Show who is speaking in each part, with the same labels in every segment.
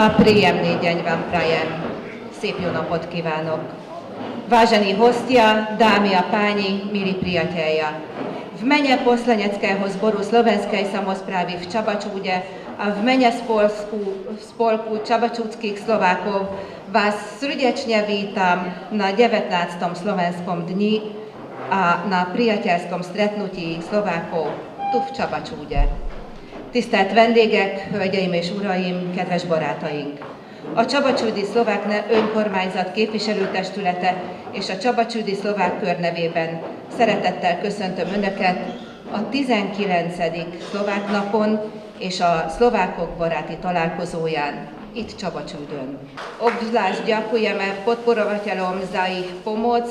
Speaker 1: a príjemný deň vám prajem. Szép jó napot kívánok. Vážení hostia, dámy a páni, milí priatelia. V mene poslaneckého zboru Slovenskej samosprávy v Čabačúde a v mene spolku čabačúdskych Slovákov vás srdečne vítam na 19. Slovenskom dni a na priateľskom stretnutí Slovákov tu v Csabacsúde. Tisztelt vendégek, hölgyeim és uraim, kedves barátaink! A Csabacsúdi Szlovák Önkormányzat képviselőtestülete és a Csabacsúdi Szlovák Kör nevében szeretettel köszöntöm Önöket a 19. Szlovák napon és a szlovákok baráti találkozóján itt Csabacsúdön. Obzvlášť ďakujeme podporovateľom za ich pomoc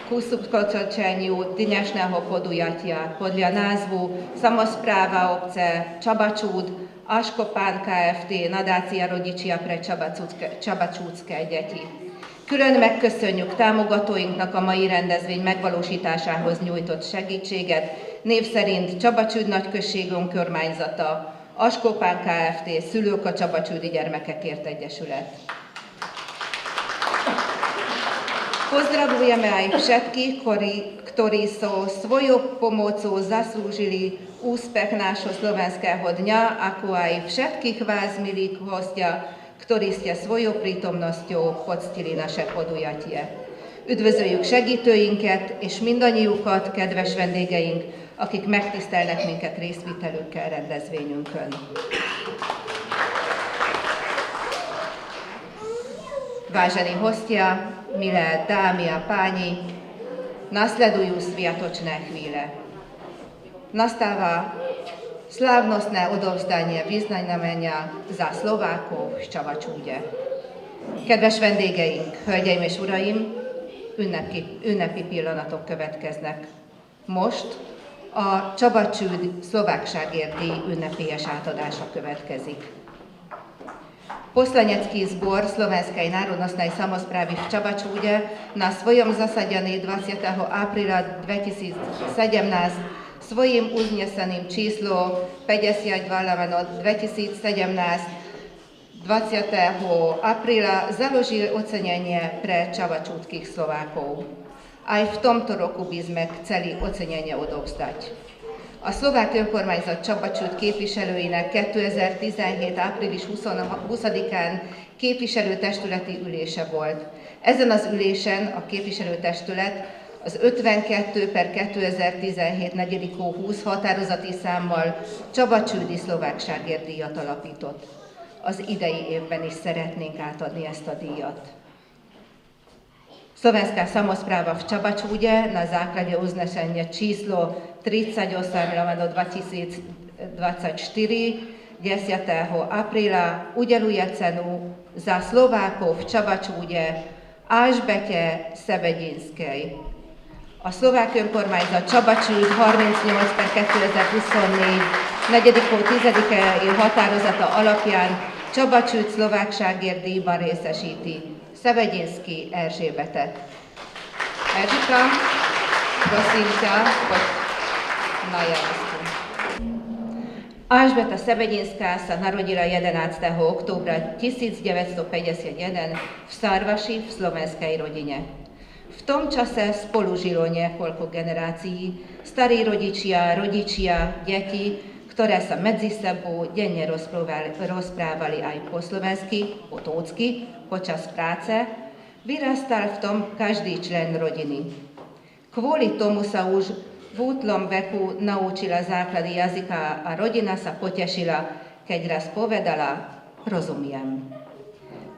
Speaker 1: ku subskočeniu dnešného podujatia podľa názvu Samospráva obce Csabacsúd, Askopán Kft. Nadácia rodičia pre csabacsúdske deti. Külön megköszönjük támogatóinknak a mai rendezvény megvalósításához nyújtott segítséget, név szerint Csabacsúd nagyközség önkormányzata, Askopán Kft. Szülők a Csabacsúdi Gyermekekért Egyesület. Pozdravujeme aj všetkých, ktorí sú svojou pomocou zaslúžili úspech nášho slovenského dňa, ako aj všetkých vás, milí hostia, ktorí ste svojou prítomnosťou poctili naše podujatie. Üdvözöljük segítőinket és mindannyiukat, kedves vendégeink, akik megtisztelnek minket részvételükkel rendezvényünkön. Vážení hostia, milé dámy a páni, nasledujú sviatočné chvíle. Nastáva slávnostné odovzdanie vyznamenia za Slovákov v Csabacsúde. Kedves vendégeink, hölgyeim és uraim, ünnepi pillanatok következnek. Most a Csabacsúd Szlovákságért díj ünnepélyes átadása következik. Poslanecký zbor Slovenskej národnostnej samosprávy v Csabacsúde na svojom zasadení 20. apríla 2017 svojím uzneseným číslo 52/2017 20. apríla založil ocenenie pre čabačúdskych Slovákov. Aj v tomto roku by sme chceli ocenenie odovzdať. A Szlovák Önkormányzat Csabacsúd képviselőinek 2017. április 20-án képviselőtestületi ülése volt. Ezen az ülésen a képviselőtestület az 52/2017 4. hó 20 határozati számmal Csabacsúdi Szlovákságért díjat alapított. Az idei évben is szeretnénk átadni ezt a díjat. Slovenská samospráva v Csabacsúde na základe uznesenia číslo 38/2024 10. apríla udeluje cenu za Slovákov v Csabacsúde Alžbete Sebedinskej. A Szlovák Önkormányzat Csabacsúd 38/2024 4. hó 10. határozata alapján Csabacsúd Szlovákságért díjban részesíti Sebedinszky Erzsébetet. Erzsika, prosím ťa, poď na javisku. Alžbeta Sebedinská sa narodila 11. októbra 1951 v Sarvaši v slovenskej rodine. V tom čase spolu žilo niekoľko generácií, starí rodičia, deti, ktoré sa medzi sebou denne rozprávali aj po slovensky, po tócky, počas práce, vyrastal v tom každý člen rodiny. Kvôli tomu sa už v útlom veku naučila základy jazyka a rodina sa potešila, keď raz povedala, rozumiem.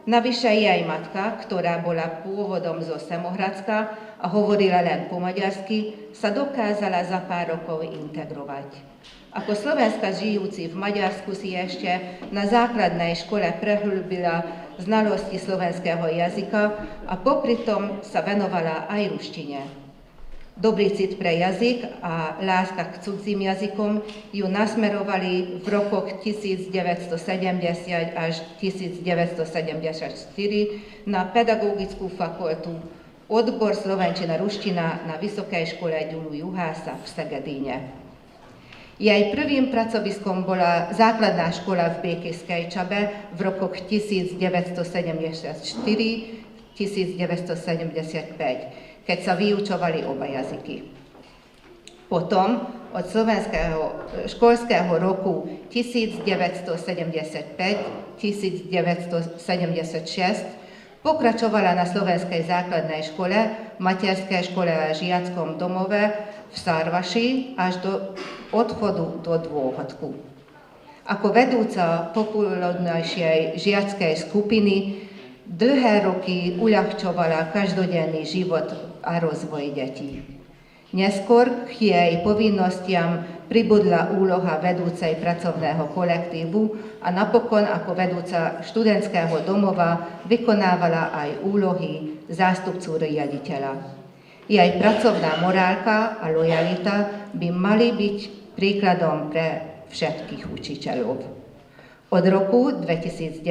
Speaker 1: Navyše jej matka, ktorá bola pôvodom zo Semohradska a hovorila len po maďarsky, sa dokázala za pár rokov integrovať. Ako Slovenska žijúci v Maďarsku si ešte na základnej škole prehlbila znalosti slovenského jazyka a popri tom sa venovala aj ruštine. Dobrý cit pre jazyk a láska k cudzím jazykom ju nasmerovali v rokoch 1970 až 1974 na pedagogickú fakultu, odbor slovenčina-ruština na Vysokej škole Gyulu Juhása v Szegedíne.
Speaker 2: Jej prvým pracoviskom bola základná škola v Békeskej Čabe v rokoch 1974-1975, keď sa vyučovali oba jazyky. Potom od slovenského školského roku 1975-1976 pokračovala na slovenskej základnej škole, materskej škole a žiackom domove v Sarvaši až do odchodu do dôchodku. Ako vedúca populárnejšej žiackej skupiny dlhé roky uľahčovala každodenný život a rozvoj detí. Neskôr k jej povinnostiam pribudla úloha vedúcej pracovného kolektívu a napokon ako vedúca študentského domova vykonávala aj úlohy zástupcu riaditeľa. Jej pracovná morálka a lojalita by mali byť príkladom pre všetkých učiteľov. Od roku 2019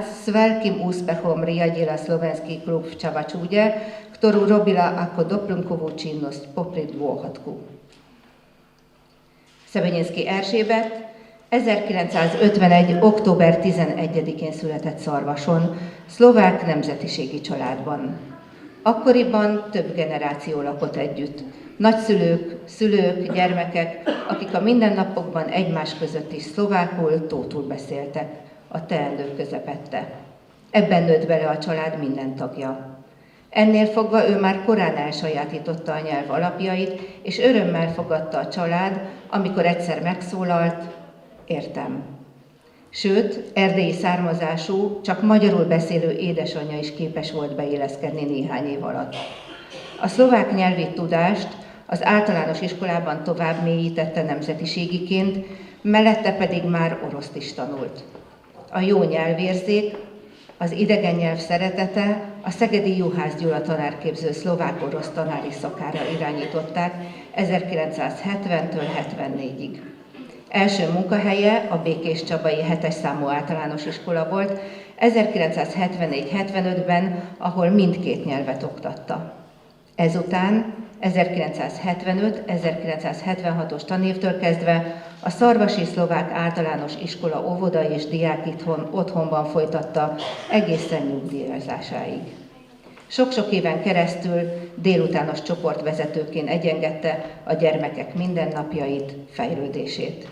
Speaker 2: s veľkým úspechom riadila slovenský klub v Čabačúde, ktorú robila ako doplnkovú činnosť popri dôchodku. Szebenyinszky Erzsébet 1951. október 11-én született Szarvason, szlovák nemzetiségi családban. Akkoriban több generáció lakott együtt. Nagyszülők, szülők, gyermekek, akik a mindennapokban egymás között is szlovákul, tótul beszéltek, a teendők közepette. Ebben nőtt bele a család minden tagja. Ennél fogva ő már korán elsajátította a nyelv alapjait, és örömmel fogadta a család, amikor egyszer megszólalt, értem. Sőt, erdélyi származású, csak magyarul beszélő édesanyja is képes volt beilleszkedni néhány év alatt. A szlovák nyelvi tudást az általános iskolában tovább mélyítette nemzetiségiként, mellette pedig már oroszt is tanult. A jó nyelvérzék, az idegen nyelv szeretete a szegedi Juhász Gyula tanárképző szlovák-orosz tanári szakára irányították 1970-től 74-ig. Első munkahelye a Békéscsabai 7-es számú általános iskola volt 1974-75-ben, ahol mindkét nyelvet oktatta. Ezután 1975-1976-os tanévtől kezdve a Szarvasi Szlovák Általános Iskola óvoda és diák otthonban folytatta egészen nyugdíjazásáig. Sok-sok éven keresztül délutános csoportvezetőként egyengette a gyermekek mindennapjait, fejlődését.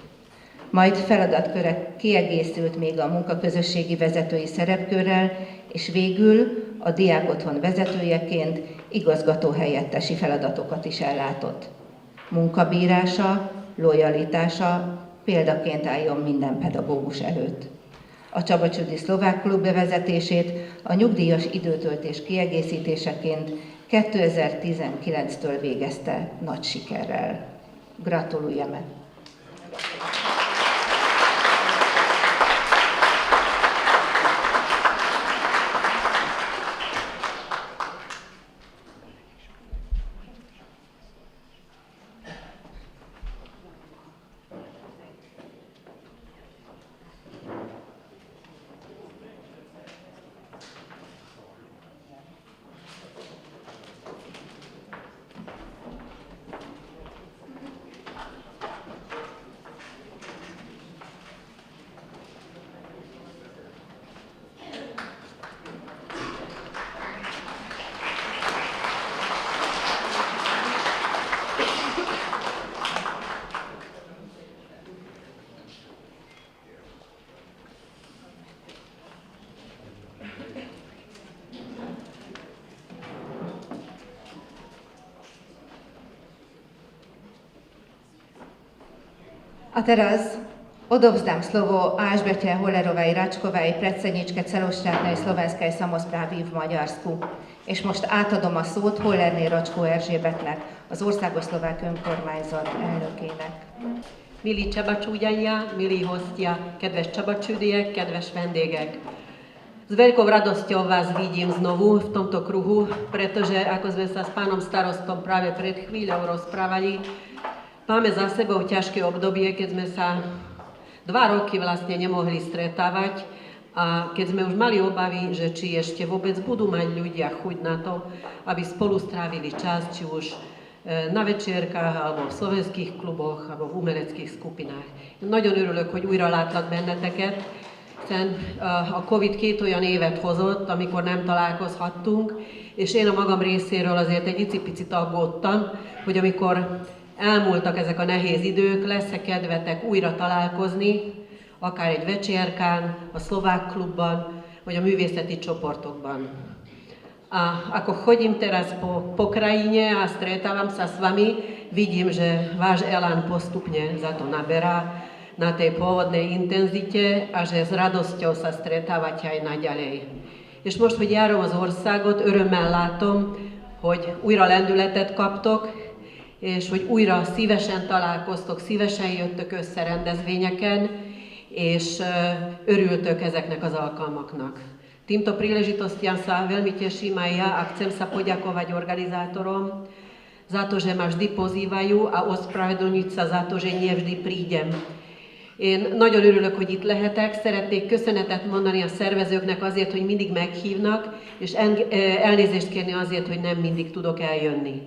Speaker 2: Majd feladatköre kiegészült még a munkaközösségi vezetői szerepkörrel, és végül a diákotthon vezetőjeként igazgatóhelyettesi feladatokat is ellátott. Munkabírása, lojalitása példaként álljon minden pedagógus előtt. A Csabacsúdi Szlovák Klub bevezetését a nyugdíjas időtöltés kiegészítéseként 2019-től végezte nagy sikerrel. Gratulujeme! A teraz odovzdám slovo Alžbete Holerovej Račkovej, predsedničke celoštátnej slovenskej samosprávy v Maďarsku. És most átadom a szót Hollerné Racskó Erzsébetnek, az Országos Szlovák Önkormányzat elnökének.
Speaker 3: Milí Čabačúďania, milí hostia, kedves čabačúdiek, kedves vendégek. S veľkou radosťou vás vidím znovu v tomto kruhu, pretože ako sme sa s pánom starostom práve pred chvíľou rozprávali, máme za sebou ťažké obdobie, keď sme sa 2 roky vlastne nemohli stretávať a keď sme už mali obavy, že či ešte vôbec budú mať ľudia chuť na to, aby spolu strávili čas, či už na večierkách, alebo v slovenských kluboch, alebo v umeleckých skupinách. Nagyon örülök, hogy újra látlak benneteket, hiszen a Covid 2 olyan évet hozott, amikor nem találkozhattunk, és én a magam részéről azért egy icipicit aggódtam, hogy amikor elmúltak ezek a nehéz idők, lesz-e kedvetek újra találkozni, akár egy večierkán, a szlovák klubban, vagy a művészeti csoportokban. A ako chodím teraz po krajine a stretávam sa s vami, vidím, že váš elán postupne za to naberá na tej pôvodnej intenzite a že s radosťou sa stretávate aj naďalej. És most, hogy járom az országot, örömmel látom, hogy újra lendületet kaptok, és hogy újra szívesen találkoztok, szívesen jöttök össze rendezvényeken, és örültök ezeknek az alkalmaknak. Týmto príležitostiam sa veľmi teším aj ja a chcem sa poďakovať organizátorom za to, že ma vždy pozývajú a ospravedlniť sa za to, že nie vždy prídem. Én nagyon örülök, hogy itt lehetek, szeretnék köszönetet mondani a szervezőknek azért, hogy mindig meghívnak, és elnézést kérni azért, hogy nem mindig tudok eljönni.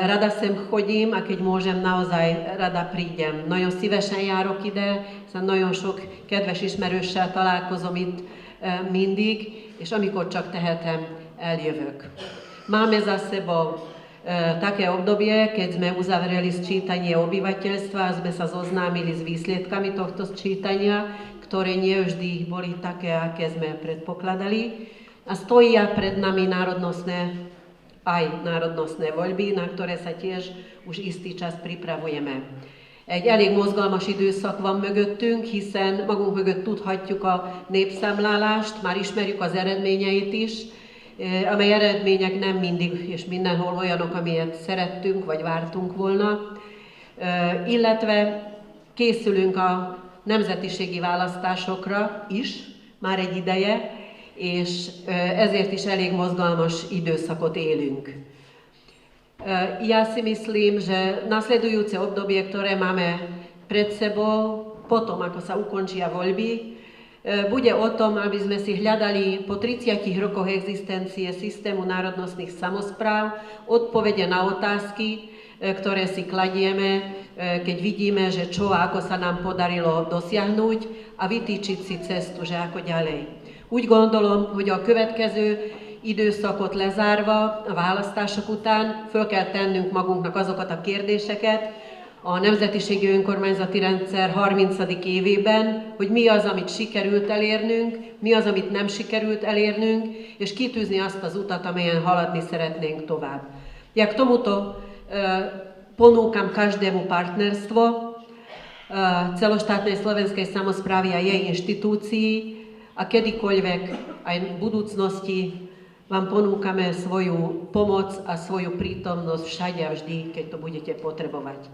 Speaker 3: Rada sem chodím, a keď môžem, naozaj rada prídem. Nagyon szívesen járok ide, hiszen nagyon sok kedves ismerőssel találkozom itt mindig, és amikor csak tehetem, eljövök. Máme za sebou také obdobie, keď sme uzavreli sčítanie obyvateľstva a sme sa zoznámili s výsledkami tohto sčítania, ktoré nie vždy boli také, aké sme predpokladali. A stojí pred nami národnostné voľby, na ktoré sa tiež už istý čas pripravujeme. Egy elég mozgalmas időszak van mögöttünk, hiszen magunk mögött tudhatjuk a népszámlálást, már ismerjük az eredményeit is, amely eredmények nem mindig és mindenhol olyanok, amilyet szerettünk vagy vártunk volna, illetve készülünk a nemzetiségi választásokra is, már egy ideje, és ezért is elég mozgalmas időszakot élünk. Ja si myslím, že nasledujúce obdobie, ktoré máme pred sebou, potom ako sa ukončia voľby, bude o tom, aby sme si hľadali po 30 rokoch existencie systému národnostných samospráv odpovede na otázky, ktoré si kladieme, keď vidíme, že čo a ako sa nám podarilo dosiahnuť a vytýčiť si cestu, že ako ďalej. Úgy gondolom, hogy a következő időszakot lezárva, a választások után föl kell tennünk magunknak azokat a kérdéseket a nemzetiségi önkormányzati rendszer 30. évében, hogy mi az, amit sikerült elérnünk, mi az, amit nem sikerült elérnünk, és kitűzni azt az utat, amelyen haladni szeretnénk tovább. Ja k tomuto ponúkam každému partnerstvo celoštátnej slovenskej samosprávy a jej inštitúcií a kedykoľvek aj v budúcnosti vám ponúkame svoju pomoc a svoju prítomnosť všade a vždy, keď to budete potrebovať.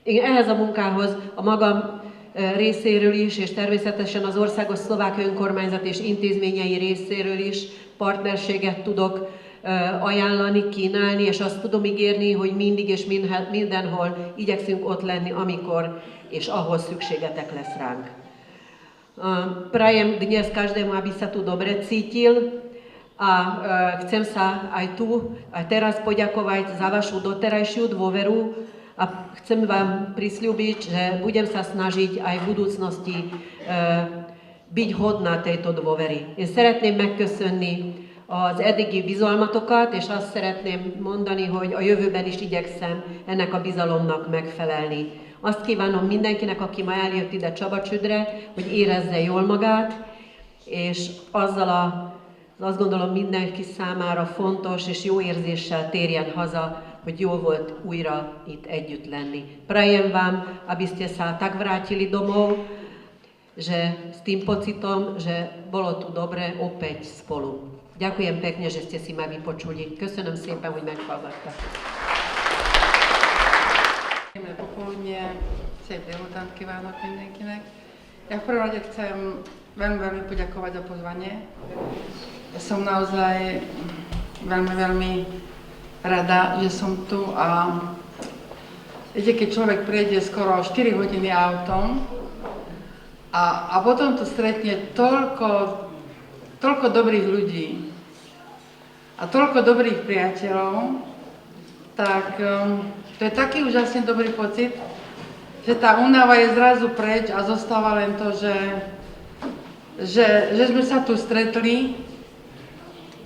Speaker 3: Én ehhez a munkához a magam részéről is, és természetesen az Országos Szlovák Önkormányzat és intézményei részéről is partnerséget tudok ajánlani, kínálni, és azt tudom ígérni, hogy mindig és mindenhol igyekszünk ott lenni, amikor és ahol szükségetek lesz ránk. Prajem dnes každému, aby sa tu dobre cítil a chcem sa aj tu, aj teraz poďakovať za vašu doterajšiu dôveru a chcem vám prisľúbiť, že budem sa snažiť aj v budúcnosti byť hodná tejto dôvery. Én szeretném megköszönni az eddigi bizalmatokat, és azt szeretném mondani, hogy a jövőben is igyekszem ennek a bizalomnak megfelelni. Azt kívánom mindenkinek, aki ma eljött ide Csabacsüdre, hogy érezze jól magát, és azzal azt gondolom mindenki számára fontos és jó érzéssel térjen haza, hogy jó volt újra itt együtt lenni. Prajem vám, aby ste sa tak vrátili domov, že s tým pocitom, že bolo tu dobre opäť spolu. Ďakujem pekne, že ste si ma vypočuli. Köszönöm szépen, hogy meghallgattak.
Speaker 4: Príjemné popoludnie, szép délután kívánok mindenkinek. Ja v prvom rade chcem veľmi poďakovať za pozvanie. Ja som naozaj veľmi rada, že som tu a viete, keď človek prejde skoro 4 hodiny autom a potom tu stretne toľko dobrých ľudí a toľko dobrých priateľov, tak to je taký úžasne dobrý pocit, že tá únava je zrazu preč a zostáva len to, že sme sa tu stretli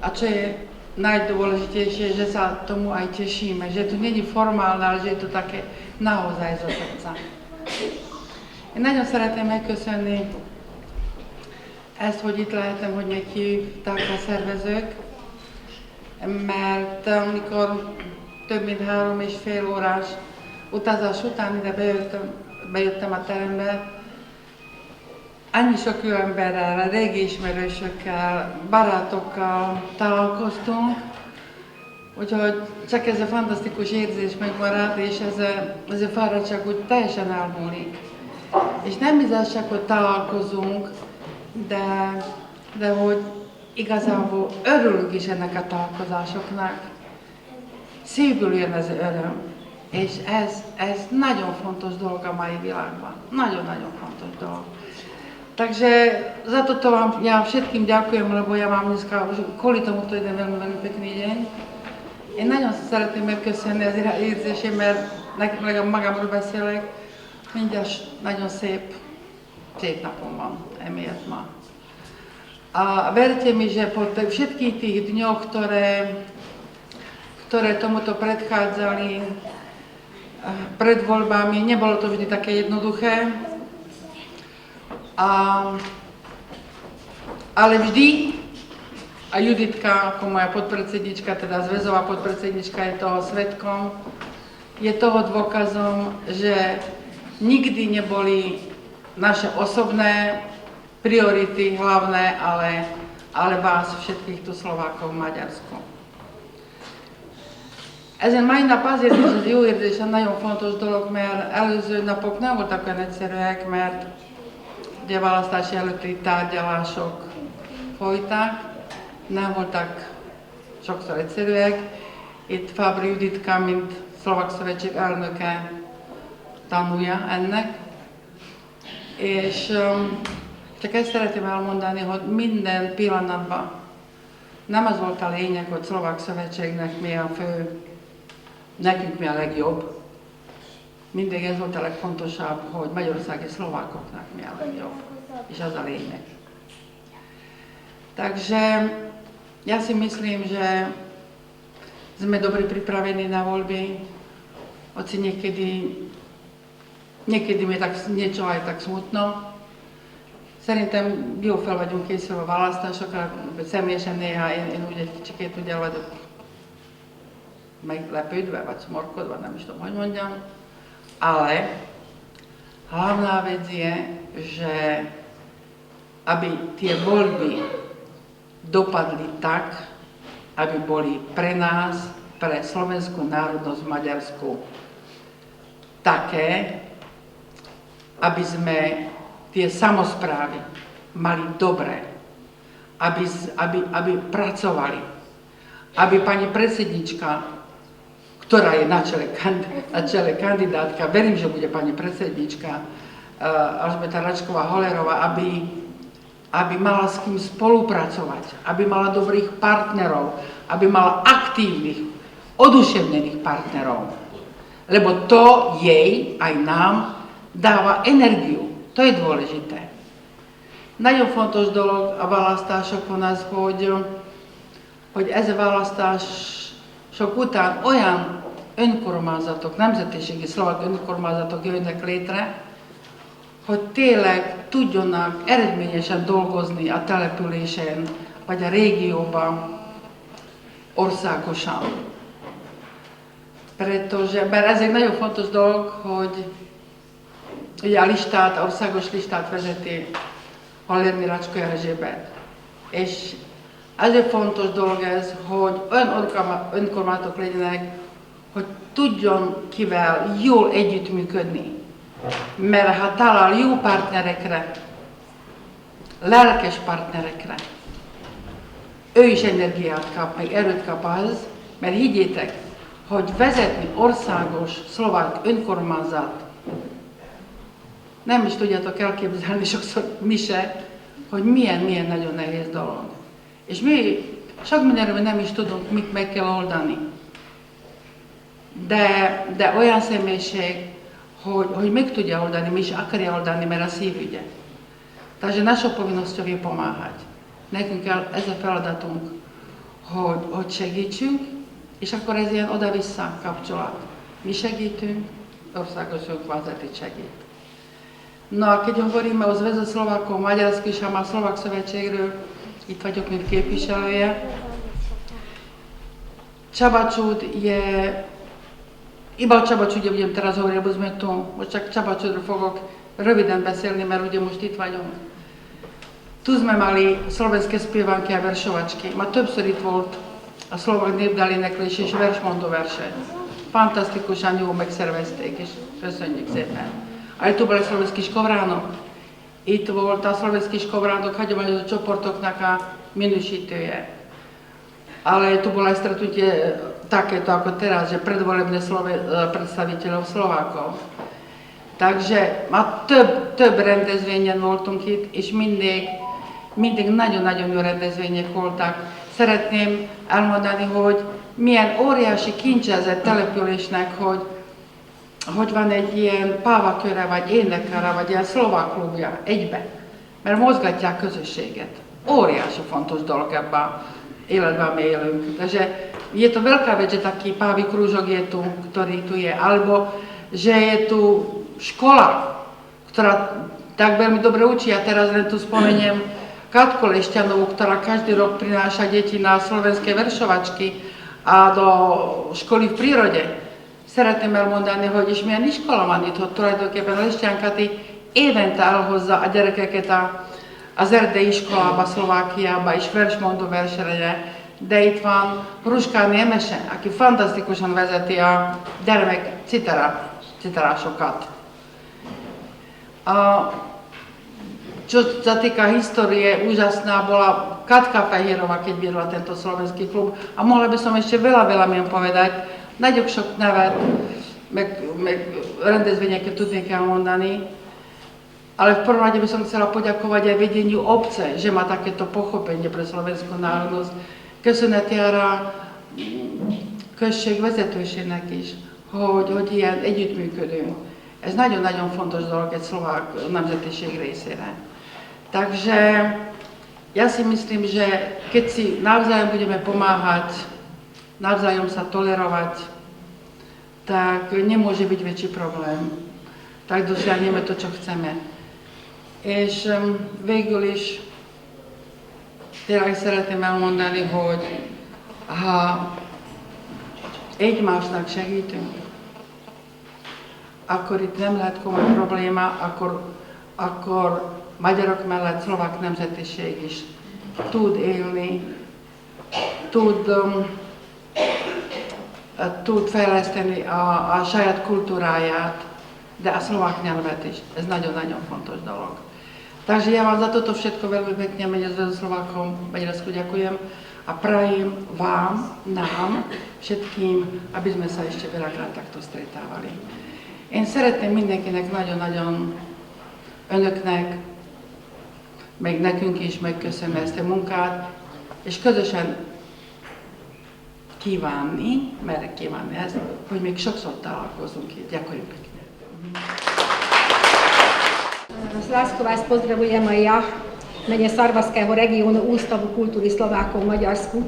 Speaker 4: a čo je najdôležitejšie, že sa tomu aj tešíme, že to není formálne, ale že je to také naozaj zo srdca. Én nagyon szeretném megköszönni ezt, hogy itt lehetem, hogy még hívták a szervezők, mert amikor több mint 3,5 órás utazás után ide bejöttem a terembe, annyi sok jó emberrel, régi ismerősökkel, barátokkal találkoztunk, úgyhogy csak ez a fantasztikus érzés megmaradt, és ez a fáradtság úgy teljesen elmúlik. És nem biztos csak, hogy találkozunk, de hogy igazából örülünk is ennek a találkozásoknak. Szívből jön ez az öröm, és ez nagyon fontos dolog a mai világban. Nagyon-nagyon fontos dolog. Takže za toto vám ja všetkým ďakujem, lebo ja mám dneska kvôli tomu to jeden veľmi pekný deň. Én nagyon szeretném megköszönni az érzését, mert nekem magamról beszélek, mindjárt nagyon szép napom van emiatt ma. A verte mi, že po všetkých tých dňoch, ktoré tomuto predchádzali pred voľbami, nebolo to vždy také jednoduché, ale vždy, a Juditka ako moja podpredsednička, teda zväzová podpredsednička je toho svedkom, je toho dôkazom, že nikdy neboli naše osobné priority hlavné, ale vás všetkých tu Szlovákov v Maďarsku. Ezen mai nap azért is az jó érzés, nagyon fontos dolog, mert előző napok nem voltak olyan egyszerűek, mert ugye választási előtti tárgyalások folytak, nem voltak sokszor egyszerűek. Itt Fábri Juditka, mint Szlovák Szövetség elnöke tanulja ennek. És csak ezt szeretném elmondani, hogy minden pillanatban nem az volt a lényeg, hogy Szlovák Szövetségnek mi a fő, nekünk mi a legjobb. Mindig ez volt a legfontosabb, hogy magyarországi szlovákoknak mi a legjobb. És az a lényeg. Takže ja si myslím, že sme dobre pripravení na voľby. Hoci niekedy mi tak niečo aj tak smutno. Szerintem jó fel vagyunk készülve a választásokra, személyesen néha én úgy egy kicsikét ugye vagyok meglepődve, vagy szmorkodva, nem is tudom, hogy mondjam. Ale hlavná vec je, že aby tie voľby dopadli tak, aby boli pre nás, pre slovenskú národnosť v Maďarsku také, aby sme tie samosprávy mali dobré, aby pracovali, aby pani predsednička, ktorá je na čele kandidátka, verím, že bude pani predsednička Alžbeta Račková-Holerová, aby mala s kým spolupracovať, aby mala dobrých partnerov, aby mala aktívnych, oduševnených partnerov. Lebo to jej, aj nám, dáva energiu. To je dôležité. Nagyon fontos dolog a választásokon az, hogy ez a választások után olyan önkormányzatok, nemzetiségi szlovák önkormányzatok jönnek létre, hogy tényleg tudjanak eredményesen dolgozni a településen, vagy a régióban, országosan. Mert ez egy nagyon fontos dolog, hogy ugye a listát, a országos listát vezeti Hallermi Racska Erzsébet. És ezért fontos dolog ez, hogy olyan önkormányzatok legyenek, hogy tudjon kivel jól együttműködni. Mert ha talál jó partnerekre, lelkes partnerekre, ő is energiát kap, meg erőt kap az, mert higgyétek, hogy vezetni országos szlovák önkormányzat, nem is tudjátok elképzelni sokszor mi se, hogy milyen nagyon nehéz dolog. És mi sok mindenről nem is tudunk, mit meg kell oldani. de olyan személyiség, hogy meg tudja oldani, mi is akarja oldani, mert a szívügye. Takže našou povinnosťou je pomáhať. Nekünk ez a feladatunk, hogy segítsünk, és akkor ez ilyen oda-vissza kapcsolat. Mi segítünk, országos önkormányzat segít. Na, keď hovoríme o Zväzu Slovákov v Maďarsku és a Szlovák Szövetségről, itt vagyok, mint képviselője. Čabačud je, iba o Čabačude budem teraz hovoriť, lebo sme tu, most csak Čabačudról fogok röviden beszélni, mert ugye most itt vagyunk. Tu sme mali slovenské spievanky a veršovačky. Ma többször itt volt a szlovák népdaléneklés és versmondó verseny. Fantasztikusan jól megszervezték, és köszönjük szépen. Ale tu boli slovenskí škovránok. Itt volt a slovenskí škovránok hagyományos csoportoknak a minősítője. Ale tu bolo aj stretnutie takéto ako teraz, že predvolebné predstaviteľov Slovákov. Takže több rendezvényen voltunk itt, és mindig nagyon-nagyon jó rendezvények voltak. Szeretném elmondani, hogy milyen óriási kincse ez egy településnek, hogy van egy ilyen pávaköre, vagy énekara, vagy ilyen szlovák klubja egybe. Mert mozgatják közösséget. Óriási fontos dolog ebben a életben, ami élünk. Takže je to veľká vec, že taký pávy krúžok je tu, ktorý tu je, alebo že je tu škola, ktorá tak veľmi dobre učí. Ja teraz len tu spomeniem Katku Lešťanovú, ktorá každý rok prináša deti na slovenské veršovačky a do školy v prírode. Szeretném elmondani, hogy milyen iskola van itt, hogy tulajdonképpen Lešťankati évente elhozza a gyerekeket az erdei iskolába, Szlovákiába és versmondó versenyre, de itt van Ruskáni Emese, aki fantasztikusan vezeti a gyermek citerásokat. Čo sa týka histórie, úžasná bola Katka Fehérova, keď viedla tento slovenský klub. A mohla by som ešte veľa mien povedať. Nagyon sok nevet, meg rendezvényeket tudnék elmondani. Ale v prvom rade by som chcela poďakovať aj vedeniu obce, že má takéto pochopenie pre slovenskú národnosť. Köszönetjára község vezetőségnek is, hogy ilyen együttműködünk. Ez nagyon-nagyon fontos dolog egy szlovák nemzetiség részére. Takže ja si myslím, že keď si navzájom budeme pomáhať, navzájom sa tolerovať, tak nemôže byť väčší problém. Tak dosiahneme to, čo chceme. És végül is tényleg szeretném elmondani, hogy ha egymásnak segítünk, akkor itt nem lehet komoly probléma, akkor magyarok mellett szlovák nemzetiség is tud élni, tud fejleszteni a saját kultúráját, de a szlovák nyelvet is. Ez nagyon-nagyon fontos dolog. Takže ja vám za toto všetko veľmi pekne mene Zväzu Slovákov Maďarsku ďakujem a prajem vám, nám, všetkým, aby sme sa ešte veľakrát takto stretávali. Én szeretném mindenkinek nagyon-nagyon önöknek, meg nekünk is megköszönni ezt a munkát, és közösen kívánni, merek kívánni ezt, hogy még sokszor találkozunk itt. Ďakujem pekne.
Speaker 5: László vás pozdravujem a ja, mene Sarvaského regiónu Ústavu kultúry Szlovákov Maďarsku.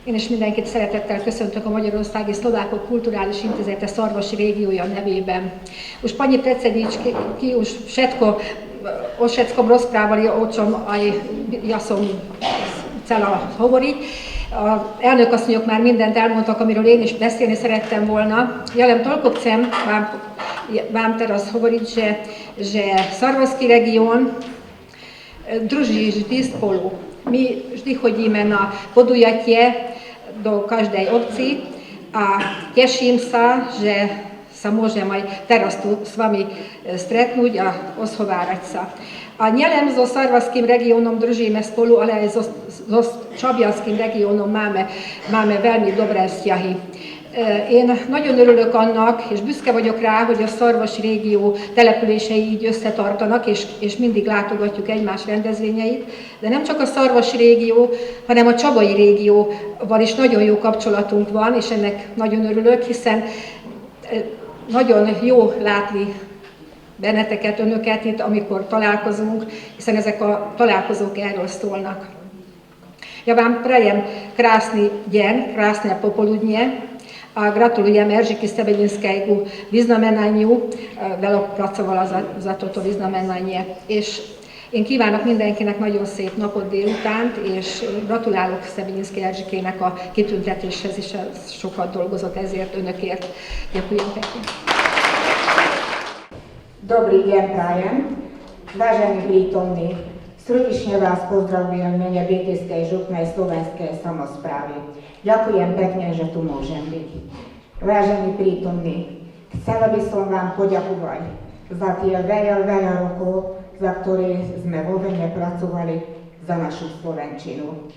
Speaker 5: Én is mindenkit szeretettel köszöntök a Magyarországi Szlovákok Kulturális Intézete Szarvasi régiója nevében. Už pani predsedničky, už o všetkom rozprávali, o čom aj ja som chcela hovoriť. A elnökasszonyok már mindent elmondtak, amiről én is beszélni szerettem volna. Ja len toľko chcem vám teraz hovoriť, že Sarvaský región drží vždy spolu. My vždy chodíme na podujatie do každej obci a teším sa, že sa môžem aj teraz tu s vami stretnúť a oshovárať sa. A nielen so Sarvaským regiónom držíme spolu, ale aj so Csabianským regiónom máme veľmi dobré vzťahy. Én nagyon örülök annak, és büszke vagyok rá, hogy a Szarvas régió települései így összetartanak, és mindig látogatjuk egymás rendezvényeit. De nem csak a Szarvas régió, hanem a Csabai régióval is nagyon jó kapcsolatunk van, és ennek nagyon örülök, hiszen nagyon jó látni benneteket, önöket itt, amikor találkozunk, hiszen ezek a találkozók erről szólnak. Ja vám prajem krásny deň, krásne popoludnie a gratulujem Eržiki Sebeľinskejgu vyznamenaniu, veľa pracovala za toto vyznamenanie. És én kívánok mindenkinek nagyon szép napot délutánt, és gratulálok Sebeľinskej Erzsikének a kitüntetéshez, és sokat dolgozott ezért, önökért. Ďakujem pekne.
Speaker 6: Dobrý deň prajem, vážení prítomní, srdečne vás pozdravujem v mene Bytýskej župnej slovenskej samosprávy. Ďakujem pekne, že tu môžem byť. Vážení prítomní, chcela by som vám poďakovať za tie veľa rokov, za ktoré sme vo Vene pracovali za našu slovenčinu.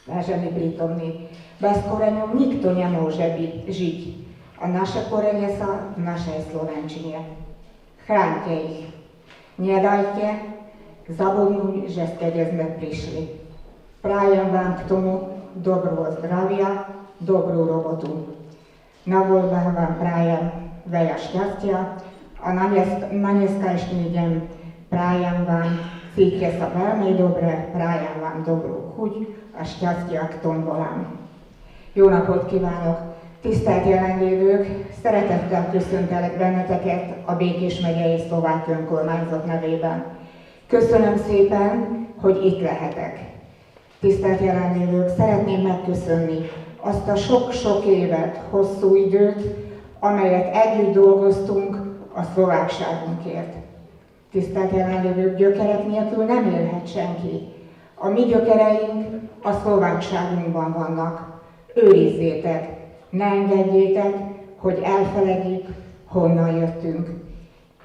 Speaker 6: Vážení prítomní, bez koreňov nikto nemôže žiť. A naše korene sa v našej slovenčine. Chráňte ich. Nedajte zabudnúť, že stede sme prišli. Prajem vám k tomu dobrú zdravia, dobrú robotu. Na voľbách vám prajem veľa šťastia a na dneskajší deň prajem vám, cítite sa veľmi dobre, prajem vám dobrú chuť a šťastia k tombolám. Jó napot kívánok! Tisztelt jelenlévők, szeretettel köszöntelek benneteket a Békés megyei Szlovák Önkormányzat nevében. Köszönöm szépen, hogy itt lehetek. Tisztelt jelenlévők, szeretném megköszönni azt a sok-sok évet, hosszú időt, amelyet együtt dolgoztunk a szlovákságunkért. Tisztelt jelenlévők, gyökerek nélkül nem élhet senki. A mi gyökereink a szlovákságunkban vannak. Őrizzétek! Ne engedjétek, hogy elfeledjük, honnan jöttünk.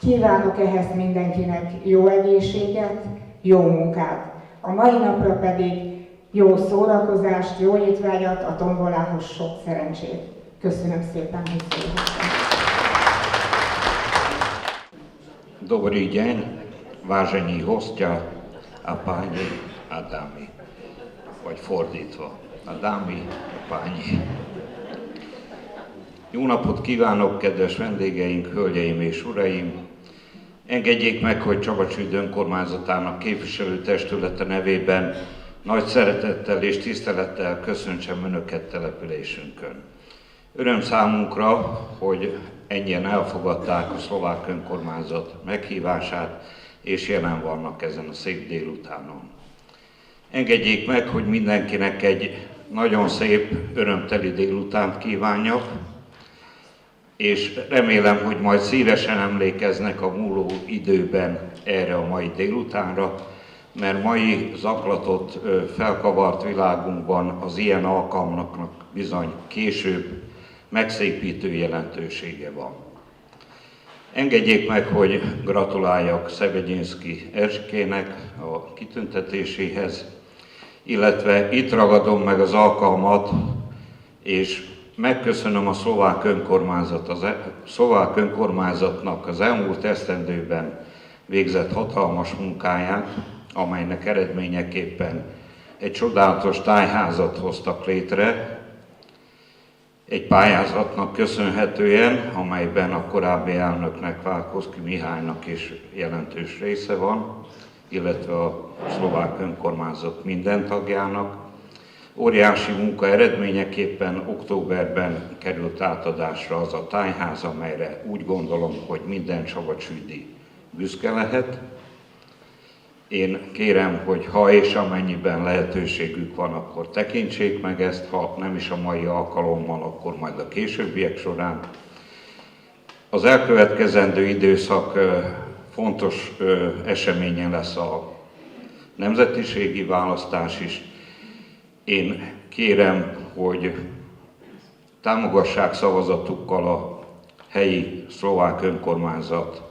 Speaker 6: Kívánok ehhez mindenkinek jó egészséget, jó munkát. A mai napra pedig jó szórakozást, jó étvágyat, a tombolához sok szerencsét. Köszönöm szépen, hogy szólhattam.
Speaker 7: Dobrý deň, vážení hostia a páni a dámy. Vagy fordítva, a dámy a páni. Jó napot kívánok, kedves vendégeink, hölgyeim és uraim! Engedjék meg, hogy Csabacsüd önkormányzatának képviselőtestülete nevében nagy szeretettel és tisztelettel köszöntsem Önöket településünkön. Öröm számunkra, hogy ennyien elfogadták a szlovák önkormányzat meghívását, és jelen vannak ezen a szép délutánon. Engedjék meg, hogy mindenkinek egy nagyon szép, örömteli délutánt kívánjak, és remélem, hogy majd szívesen emlékeznek a múló időben erre a mai délutánra, mert mai zaklatott, felkavart világunkban az ilyen alkalmaknak bizony később megszépítő jelentősége van. Engedjék meg, hogy gratuláljak Sebeľinskej Erzsikének a kitüntetéséhez, illetve itt ragadom meg az alkalmat, és megköszönöm a szlovák önkormányzatnak az elmúlt esztendőben végzett hatalmas munkáját, amelynek eredményeképpen egy csodálatos tájházat hoztak létre, egy pályázatnak köszönhetően, amelyben a korábbi elnöknek, Válkoszky Mihálynak is jelentős része van, illetve a szlovák önkormányzat minden tagjának. Óriási munka eredményeképpen októberben került átadásra az a tájház, amelyre úgy gondolom, hogy minden csabacsüdi büszke lehet. Én kérem, hogy ha és amennyiben lehetőségük van, akkor tekintsék meg ezt, ha nem is a mai alkalommal, akkor majd a későbbiek során. Az elkövetkezendő időszak fontos eseménye lesz a nemzetiségi választás is. Én kérem, hogy támogassák szavazatukkal a helyi szlovák önkormányzat,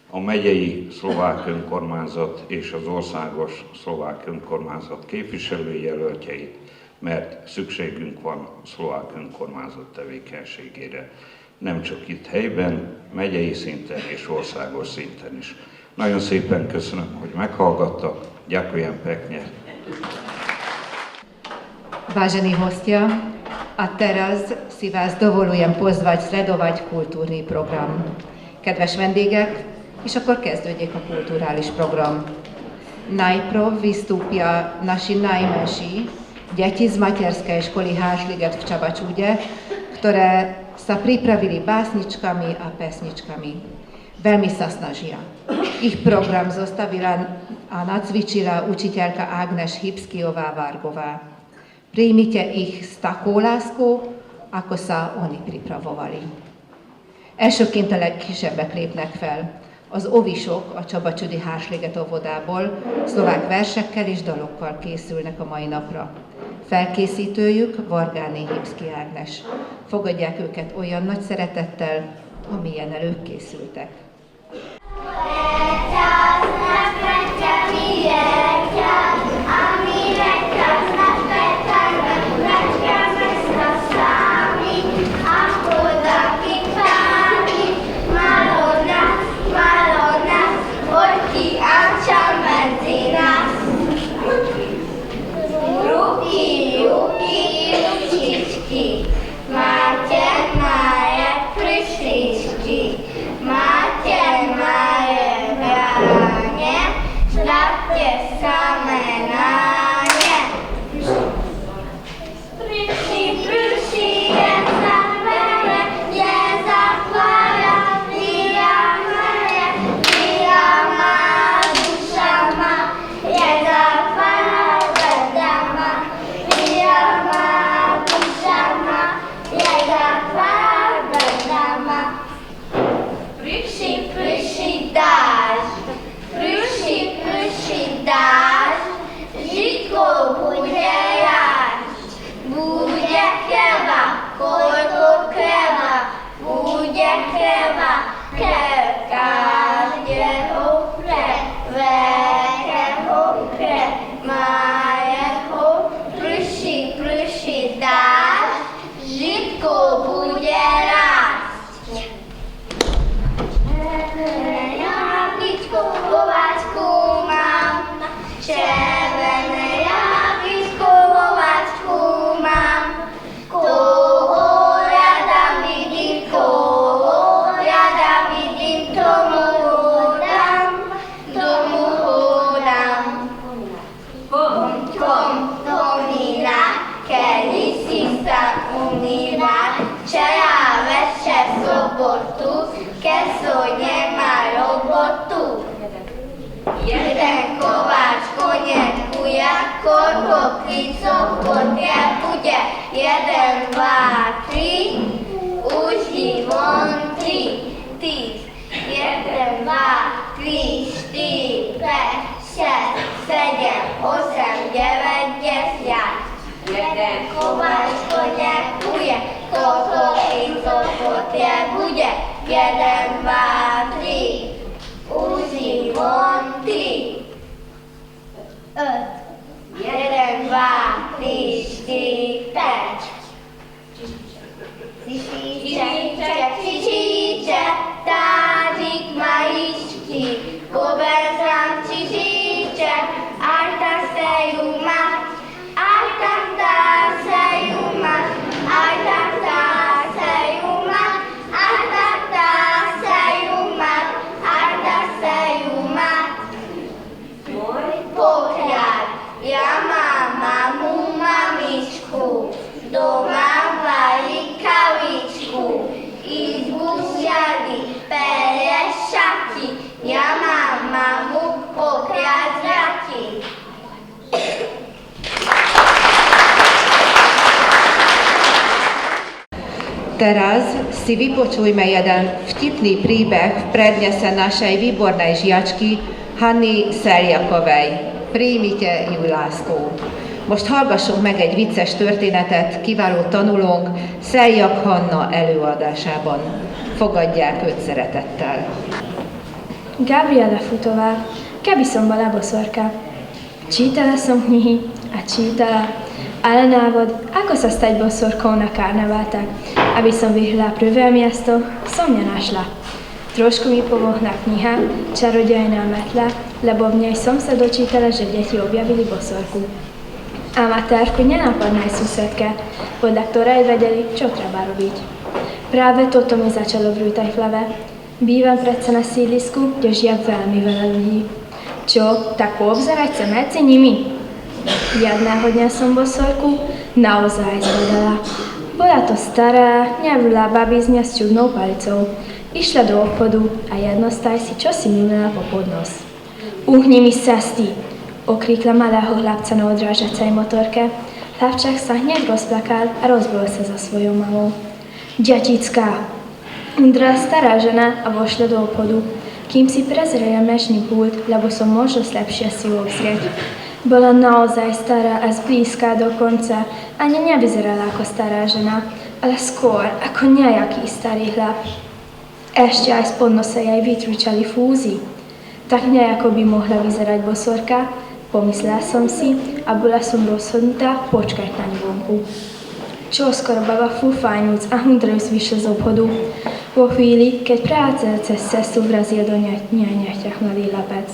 Speaker 7: a megyei szlovák önkormányzat és az országos szlovák önkormányzat képviselőjelöltjeit, mert szükségünk van a szlovák önkormányzat tevékenységére. Nem csak itt helyben, megyei szinten és országos szinten is. Nagyon szépen köszönöm, hogy meghallgattak. Ďakujem pekne.
Speaker 2: Vážení hostia, A teraz si vás dovolujem pozvať sledovať kultúrny program. Kedves vendégek, és akkor kezdődjék a kulturális program. Najprv vystúpia naši najmenší, deti z materskej školy Hášliget v Čabačúde, ktoré sa pripravili básničkami a pesničkami. Veľmi sa snažia. Ich program zostavila a nacvičila učiteľka Ágnes Hybskiová-Vargová. Príjmite ich s takou láskou, ako sa oni pripravovali. Elsőként a legkisebbek lépnek fel. Az ovisok a Csabacsüdi Hársliget óvodából szlovák versekkel és dalokkal készülnek a mai napra. Felkészítőjük Vargáné Hybszki Ágnes. Fogadják őket olyan nagy szeretettel, amilyen ők készültek. Teraz si vypočujme jeden vtipný príbeh v prednese našej výbornej žiačky Hanny Seljakovej. Príjmite ju láskou. Most hallgassunk meg egy vicces történetet kiváló tanulónk Szeljak Hanna előadásában. Fogadják őt szeretettel.
Speaker 8: Gabriela Futová, keby som bola bosorka. Čítala som knihy a čítala, ale návod, ako sa stať bosorkou na karneval tak, aby som vyhla prvé miesto, som nenašla. Trošku mi pomohla kniha Čarodejná metla, lebo v nej som sa dočítala, že deti objavili bosorku. Amatérku nenápadná susedka, podľa ktorej vedeli, čo treba robiť. Práve toto mi začalo vrútať v hlave. Bývam predsa na sídlisku, kde žije veľmi veľa ľudí. Čo, tak poobzerať sa medzi nimi? Jedného dňa som bosorku naozaj zvedala. Bola to stará, nevrlá babizňa s čudnou palicou. Išla do obchodu a jednostaj si čosi mimlela po podnos. Uhni mi sestí, okríkla malého chlapca na odrážacej motorke. Chlapčak sa hneď rozplakal a rozbil sa za svojou mamou. Ďatická, udrela stará žena a vošla do obchodu, kým si prezrela mešný pult, lebo som možno lepšie si ju obzrieť. Bola naozaj stará a zblízka dokonca, ani nevyzerala ako stará žena, ale skôr ako nejaký starý chlap. Ešte aj spod nosa jej vytrúčali fúzy. Tak nejako by mohla vyzerať bosorka, pomyslela som si a bola som rozhodnutá počkať na ňu vonku. Čoskoro baba fúfajnúc a hundrajúc vyšla z obchodu. Po chvíli, keď práce cez cestu vrazil do nej nechťach mladý chlapec.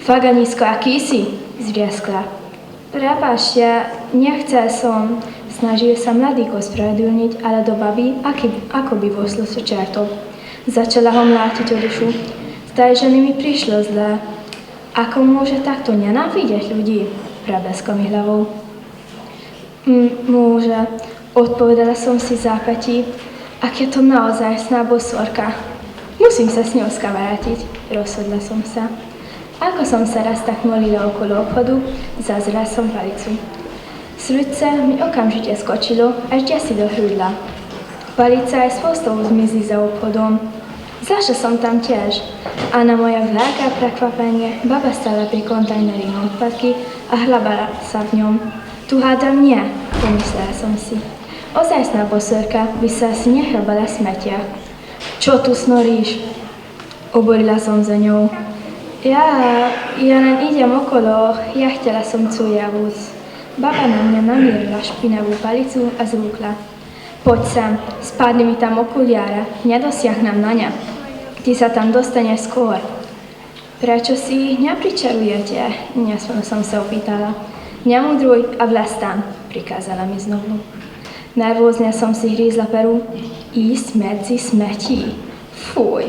Speaker 8: Faganisko, aký si? Zvrieskla. Prepáčte, nechcel som. Snažil sa mladíko spravedlniť, ale do baby ako by voslo so čertov. Začala ho mlátiť o dušu. Z tej ženy mi prišlo zlé. Ako môže takto nenávidieť ľudí? Prebleskla mi hlavou. Môže, odpovedala som si zápätí, ak je to naozaj sná bosorka. Musím sa s ňou skamarátiť, rozhodla som sa. Ako som sa raz tak molila okolo obchodu, zazrela som palicu. Srdce mi okamžite skočilo, až desi do hrudla. Palica aj s postou zmizli za obchodom. Zašla som tam tiež a na moje veľké prekvapenie baba stála pri kontajneri na odpadky a hlabala sa v ňom. Tu hádam nie, pomyslela som si. Ozajstná bosorka by sa asi nechrabala smetia. Čo tu snoríš? Oborila som za ňou. Ja len idem okolo, ja chtela som cujavúc. Baba na mňa namierila špinavú palicu a zrúkla. Poď sem, spadli mi tam okuliare, nedosiahnem na ňa. Ty sa tam dostaneš skôr. Prečo si ich nepričarujete? Nesmelo som sa opýtala. Nemudruj a vlez tam, prikázala mi znovu. Nervózne som si hrízla peru. Ísť medzi smetí. Fuj,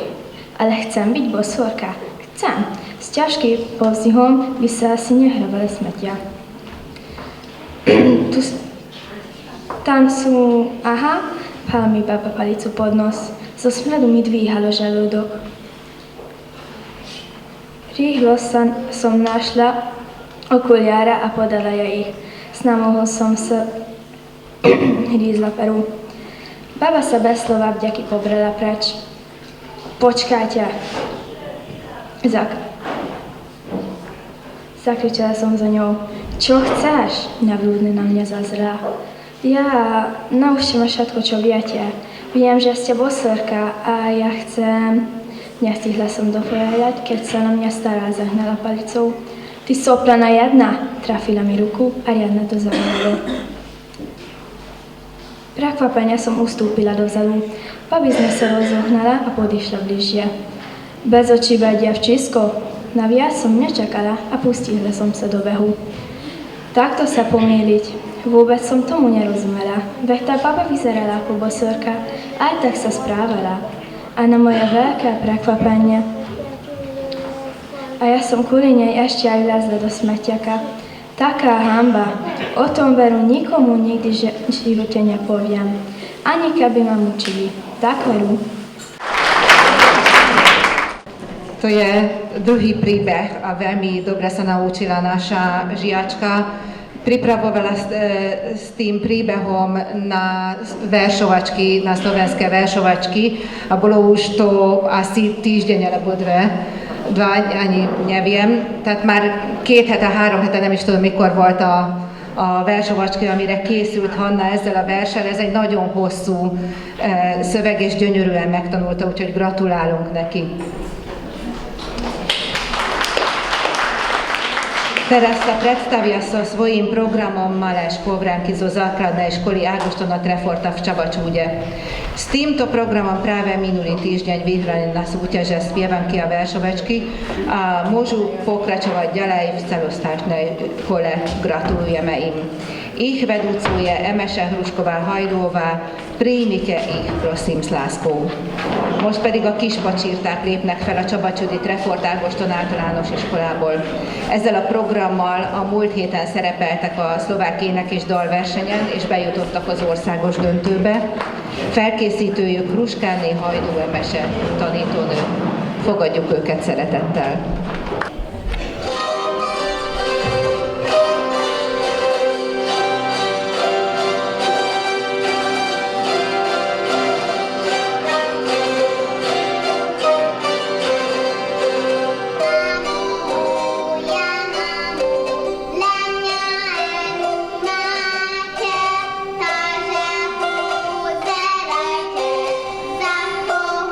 Speaker 8: ale chcem byť bosorka. Chcem. S ťažkým povzdihom by sa asi nehrabali smetia. Tam sú... Aha, pala mi baba palicu pod nos. Zo smradu mi dvíhalo žalúdok. Rýchlo som našla okuliare a podala jej ich. S námohou som sa hrízla peru. Baba sa bez slova vďaky pobrala preč. Počkajte. Zakričala som za ňou. Čo chceš? Navľúdne na mňa zazrela. Ja, naučte ma všetko, čo viete. Viem, že ste bosorka a ja chcem... Nestihla som dopovedať, keď sa na mňa stará zahnala palicou. Ty soplana jedna, trafila mi ruku a riadne to zavolalo. Prekvapenia som ustúpila dozadu. Babizna sa rozohnala a podišla bližšie. Bez očivé dievčisko. Na viac som nečakala a pustila som sa do behu. Takto sa pomýliť. Vôbec som tomu nerozumela. Veď tá baba vyzerala ako bosorka, aj tak sa správala. A na moje veľké prekvapenie. A ja som kvôli nej ešte aj vlezla do smetiaka. Taká hanba. O tom veru nikomu nikdy v živote nepoviem. Ani keby ma mučili. Tak veru.
Speaker 2: To je druhý príbeh a veľmi dobre sa naučila naša žiačka. Pripravovala s tým príbehom na veršovačky, na slovenské veršovačky a bolo už to asi týždeň alebo dva, ani neviem. Tehát már 2 hete, 3 hete, nem is tudom mikor volt a versovacská, amire készült Hanna ezzel a verssel. Ez egy nagyon hosszú szöveg, és gyönyörűen megtanulta, úgyhogy gratulálunk neki. Teraz sa predstavia so svojím programom Malé Škôvránky zo základnej školy Ágostona Treforta v Čabačúde. S týmto programom práve minulý týždeň vyhrali na súťaže spievanky a veršovečky a môžu pokračovať ďalej v celostátnej škole. Gratulujeme im. Ich vedúcu je Emese Hrušková Hajdóvá. Príjmite ich, prosím, s láskou. Most pedig a kispacsírták lépnek fel a Csabacsúdi Trefort Ágoston általános iskolából. Ezzel a programmal a múlt héten szerepeltek a szlovák ének és dalversenyen, és bejutottak az országos döntőbe. Felkészítőjük Hruskánné Hajdó Emese tanítónő. Fogadjuk őket szeretettel.
Speaker 9: Zachowomana,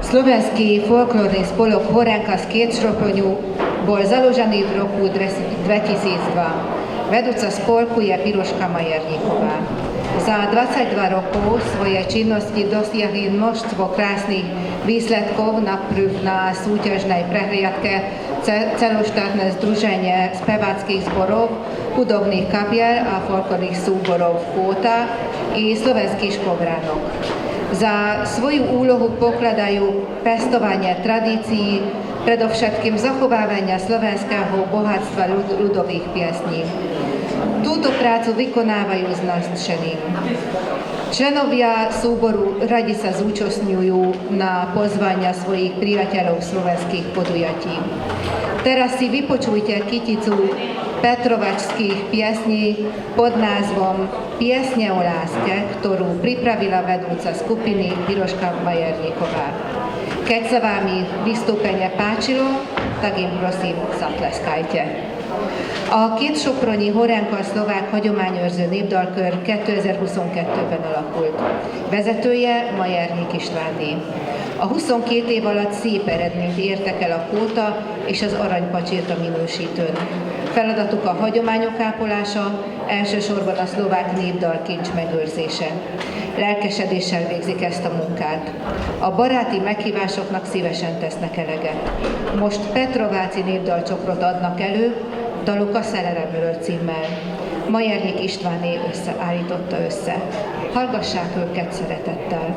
Speaker 2: Slovenský folklórny spolok Horenka z Kiečropoňu bol založený v roku 2002. Vedúca spolku je Piroška Majerníková. Za 22 rokov svojej činnosti dosiahli množstvo krásnych výsledkov, napríklad na súťažnej prehliadke celoštátne združenie speváckých zborov, hudobných kapier a folklórnych súborov Kôta i slovenských škôbránok. Za svoju úlohu pokladajú pestovanie tradícií, predovšetkým zachovávania slovenského bohatstva ľudových piesní. Túto prácu vykonávajú s nadšením. Členovia súboru radi sa zúčastňujú na pozvania svojich priateľov slovenských podujatí. Teraz si vypočujte kyticu petrovačských piesní pod názvom Piesne o láske, ktorú pripravila vedúca skupiny Piroška Majerníková. Keď sa vám ich vystúpenie páčilo, tak im prosím zatleskajte. A Kiečsoproni Horenka szlovák hagyományőrző népdalkör 2022-ben alakult. Vezetője Majernyik Istvánné. A 22 év alatt szép eredményt értek el a Kóta és az Aranypacsirta minősítőn. Feladatuk a hagyományok ápolása, elsősorban a szlovák népdalkincs megőrzése. Lelkesedéssel végzik ezt a munkát. A baráti meghívásoknak szívesen tesznek eleget. Most Petrováci népdalcsokrot adnak elő, Dalok a szerelemről címmel. Majernyik Istvánné állította össze. Hallgassák őket szeretettel!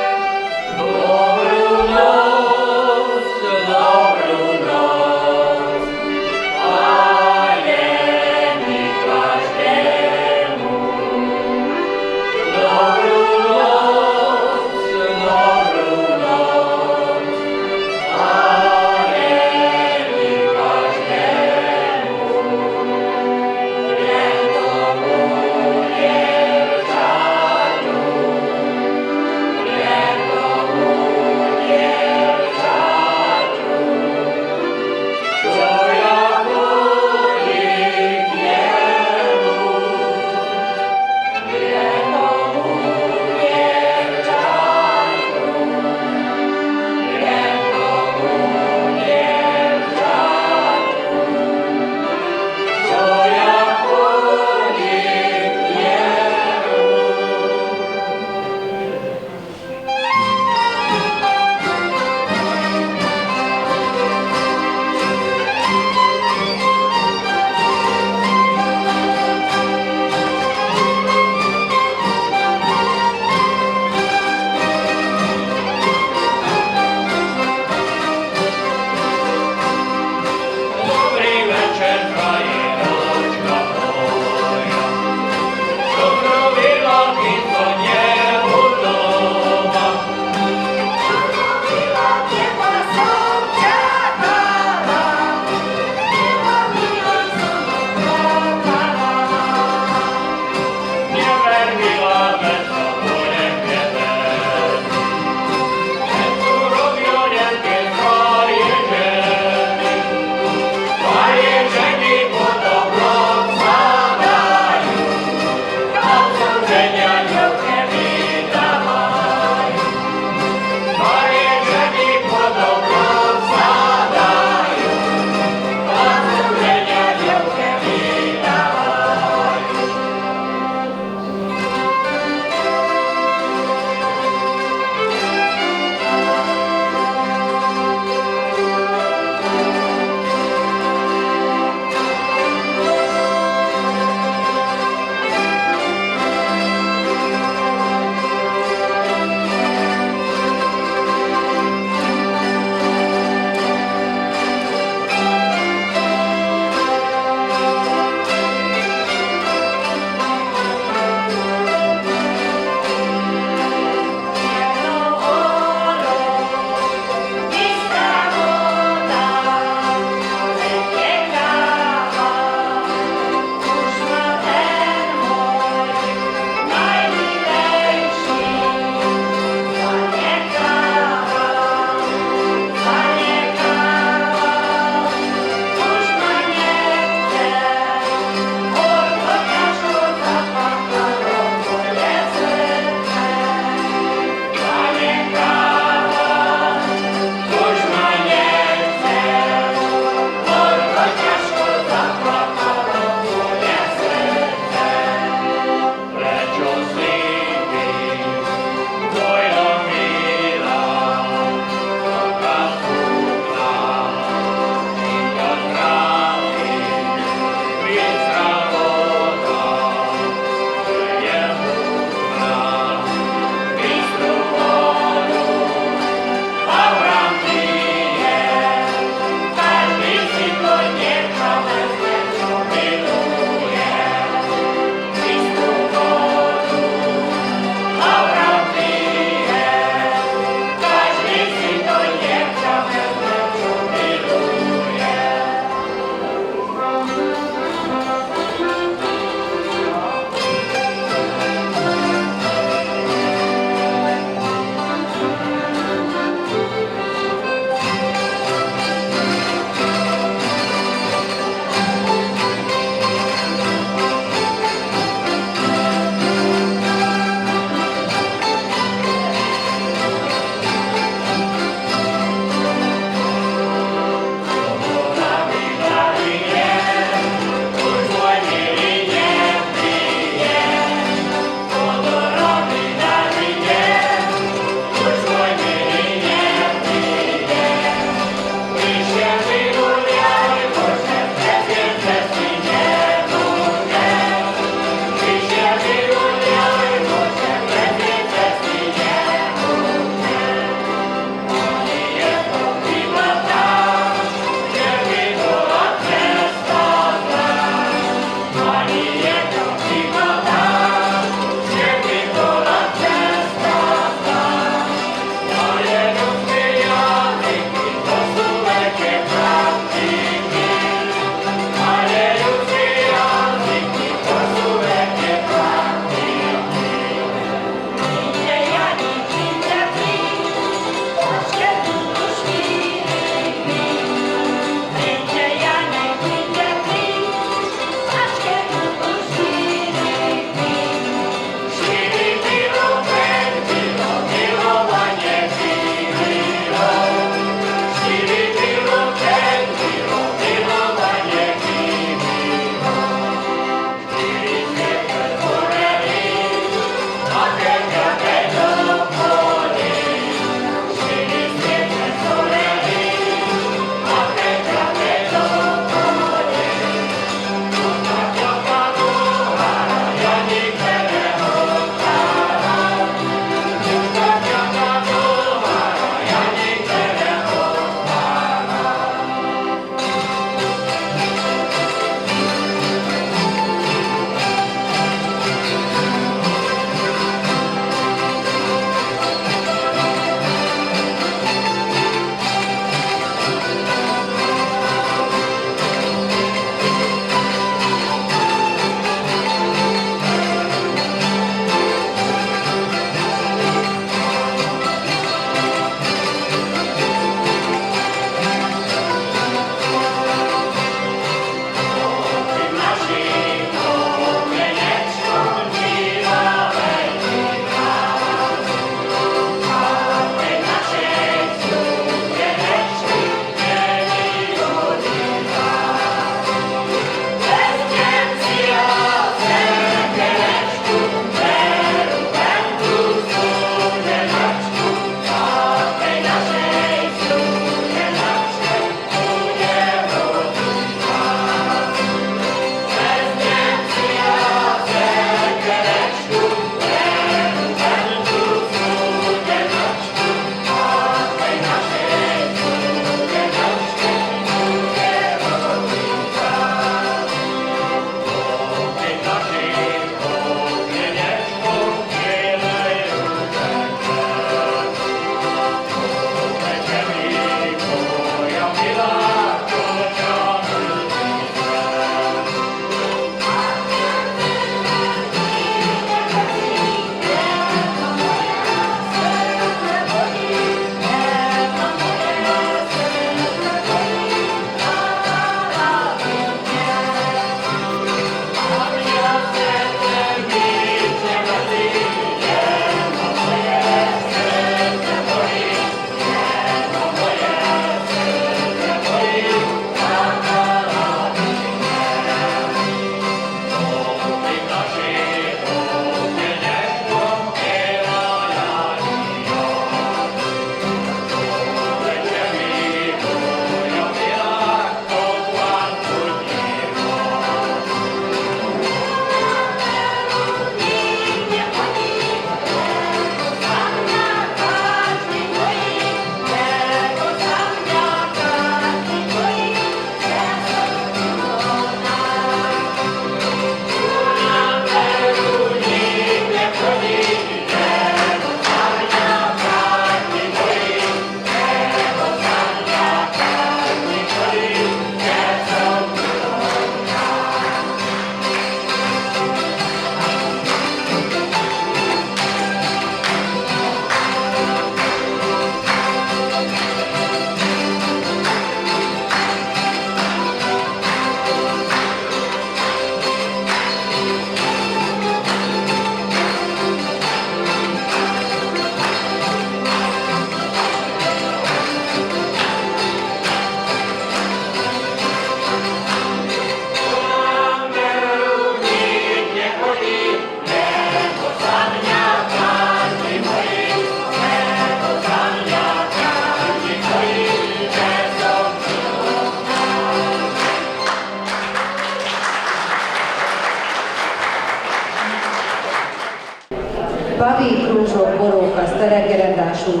Speaker 2: Baví Krúžok Boróka z Telegerendášu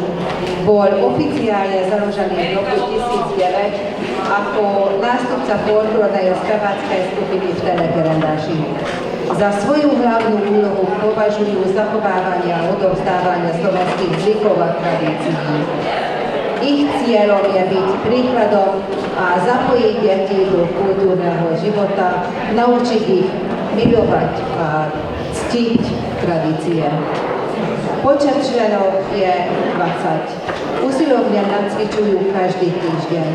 Speaker 2: bol oficiálne založený v roku 1009 ako nástupca folklórnej speváckej skupiny v Telegerendáši. Za svoju hlavnú úlohu považujú zachovávanie a odovzdávanie slovenských zvykov a tradícií. Ich cieľom je byť príkladom a zapojiť deti do kultúrneho života, naučiť ich milovať a ctiť tradície. Počet členov je 20. Usilovne nacvičujú každý týždeň.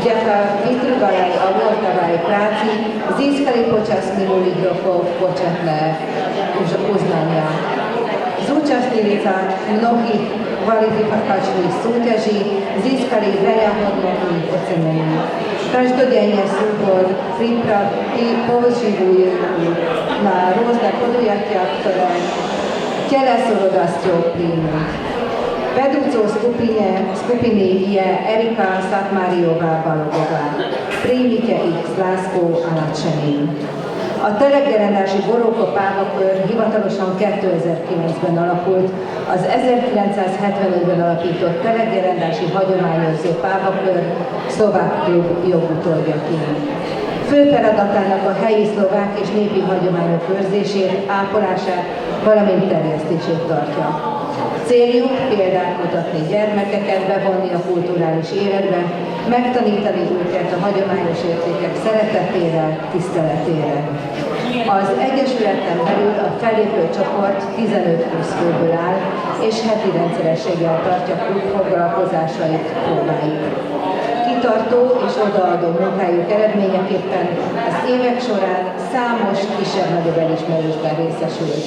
Speaker 2: Vďaka vytrvalej a uľavnej práci získali počas minulých rokov početné uznania. Zúčastnili sa mnohých kvalifikačných súťaží, získali veľa hodnotných ocenení. Každodenne súbor používajú na rôzne podujatia, ktoré teleso rodasťou príjmu. Vedúcou skupiny je Erika Satmáriová-Balogová. Príjmite ich s láskou a nadšením. A Telegerendási Boróka Pávakör hivatalosan 2009-ben alakult, az 1975-ben alapított Telegerendási Hagyományőrző Pávakör szlovák klub jogutódjaként. Fő feladatának a helyi szlovák és népi hagyományok őrzését, ápolását, valamint terjesztését tartja. Céljuk példát mutatni gyermekeket, bevonni a kulturális életbe, megtanítani őket a hagyományos értékek szeretetére, tiszteletére. Az Egyesületen belül a fellépő csoport 15-20 főből áll, és heti rendszerességgel tartja klubfoglalkozásait, próbáit. Kitartó és odaadó munkájuk eredményeképpen az évek során számos kisebb-nagyobb elismerésben részesült.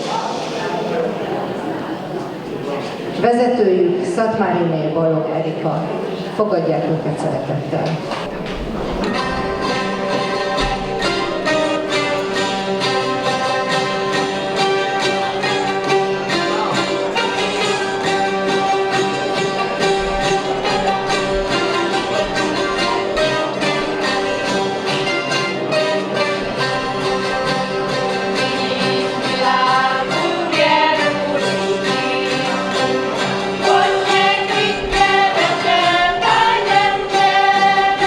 Speaker 2: Vezetőjük Szatmáriné Balog Erika. Fogadják őket szeretettel.
Speaker 9: Hogy ne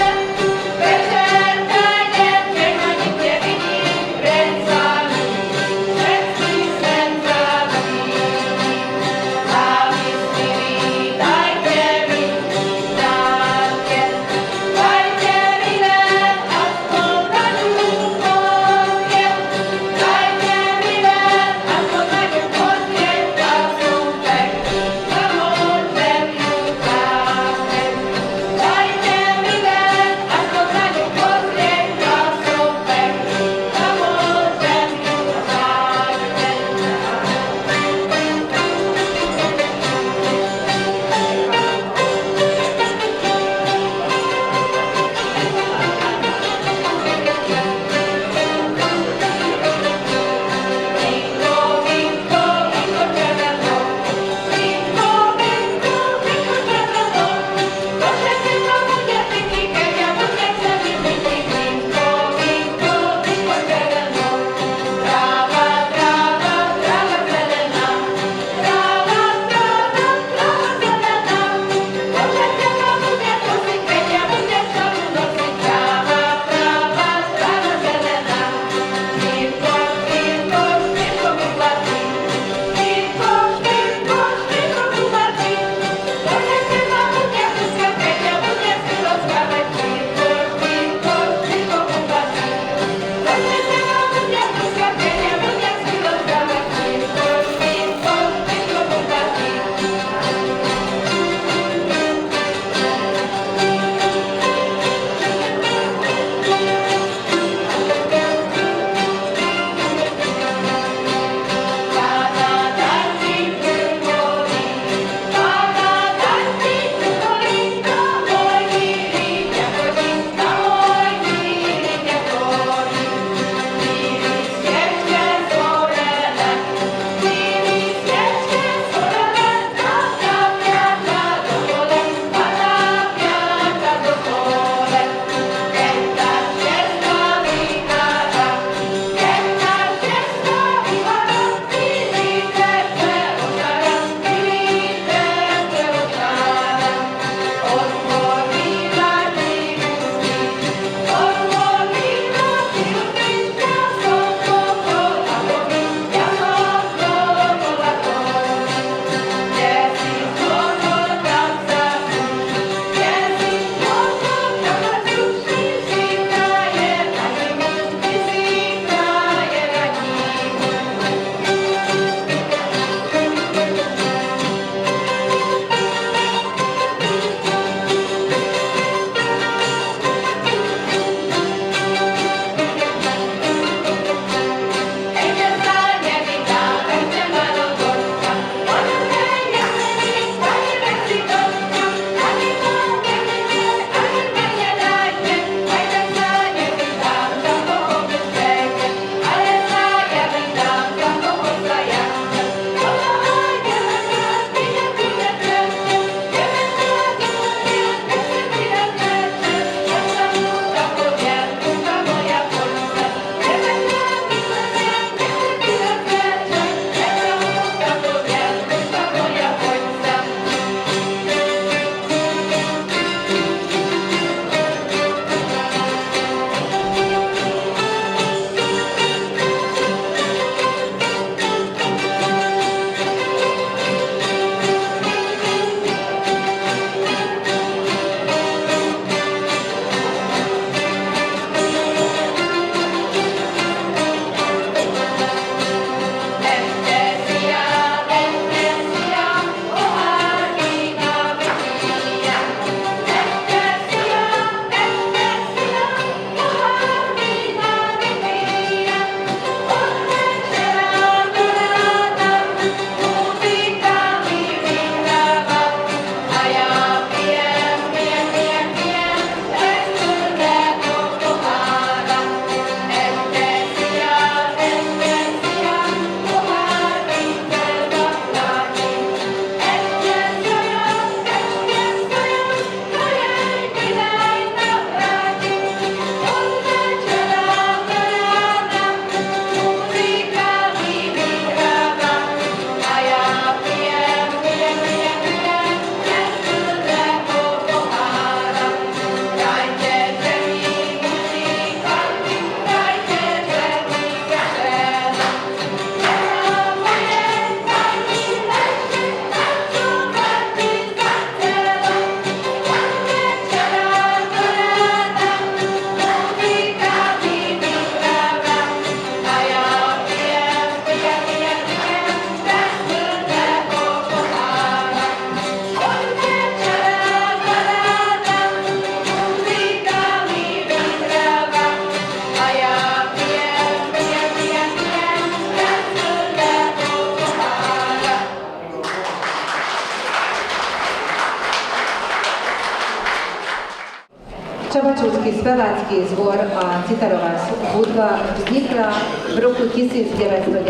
Speaker 2: Slovenský spevácky zbor a citarová hudba vznikla v roku 1997.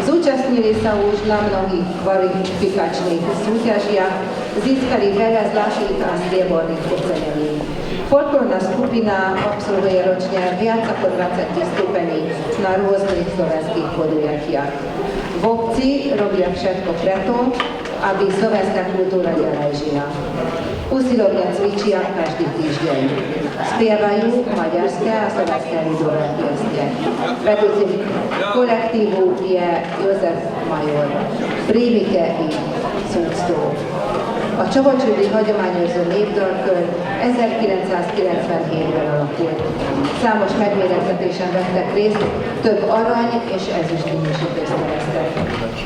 Speaker 2: Zúčastnili sa už na mnohých kvalifikačných súťažiach, získali veľa zlatých a strieborných ocenení. Folklórna skupina absolvuje ročne viac ako 20 vystúpení na rôznych slovenských podujatiach. V obci robia všetko preto, aby slovenská kultúra ďalej žila. Usilovne cvičia každý týždeň. Spievajú maďarské a slovenské ľudové piesne. Vedúcim kolektívu je Jozef Major. Príjmite ich s úctou. A Csabacsúdi hagyományozó népdalkör 1997-ben alakult. Számos megmérettetésen vettek részt, több arany és ezüst minősítést szereztek.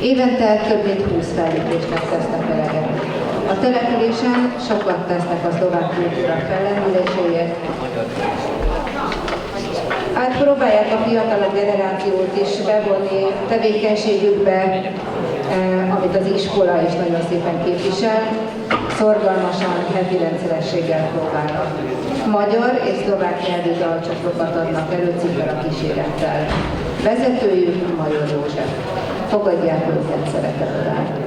Speaker 2: Évente több mint 20 fellépésnek tesznek eleget. A településen sokat tesznek a szlovák kultúra fellendüléséért. Próbálják a fiatalabb generációt is bevonni tevékenységükbe, amit az iskola is nagyon szépen képvisel, szorgalmasan, heti rendszerességgel próbálnak. Magyar és szlovák nyelvű dalcsoportokat adnak elő cifra kísérettel. Vezetőjük Major József. Fogadják őket szeretettel.